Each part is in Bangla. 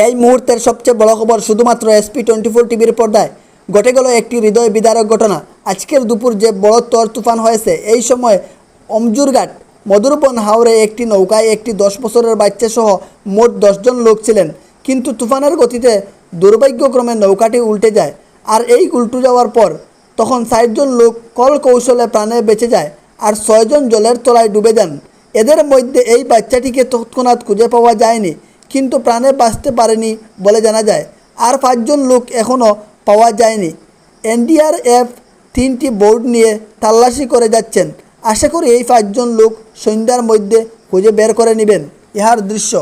এই মুহূর্তের সবচেয়ে বড় খবর শুধুমাত্র SP24 টিভির পর্দায় ঘটে গেল একটি হৃদয় বিদারক ঘটনা। আজকের দুপুর যে বড় তর তুফান হয়েছে, এই সময় অমজুরঘাট মধুরবন হাওরে একটি নৌকায় একটি 10 বছরের বাচ্চা সহ মোট 10 জন লোক ছিলেন। কিন্তু তুফানের গতিতে দুর্ভাগ্যক্রমে নৌকাটি উল্টে যায়। আর এই উল্টে যাওয়ার পর তখন 60 জন লোক কল কৌশলে প্রাণে বেঁচে যায় আর 6 জন জলের তলায় ডুবে যান। এদের মধ্যে এই বাচ্চাটিকে তৎক্ষণাৎ খুঁজে পাওয়া যায়নি, কিন্তু প্রাণে বাঁচতে পারেনি বলে জানা যায়। আর 5 জন লোক এখনও পাওয়া যায়নি। NDRF 3টি বোট নিয়ে তল্লাশি করে যাচ্ছেন। আশা করি এই 5 জন লোক সন্ধ্যার মধ্যে খুঁজে বের করে নেবেন। ইহার দৃশ্য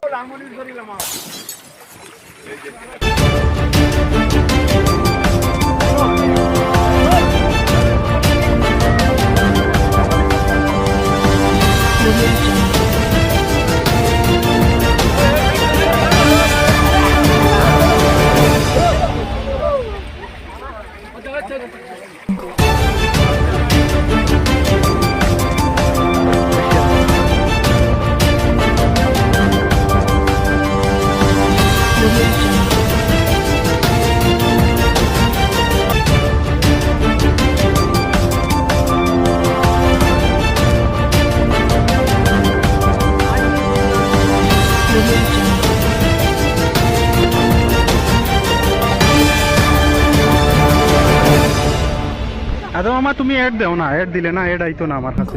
আদৌ মামা তুমি অ্যাড দাও না, অ্যাড দিলে না অ্যাড আইতো না আমার কাছে।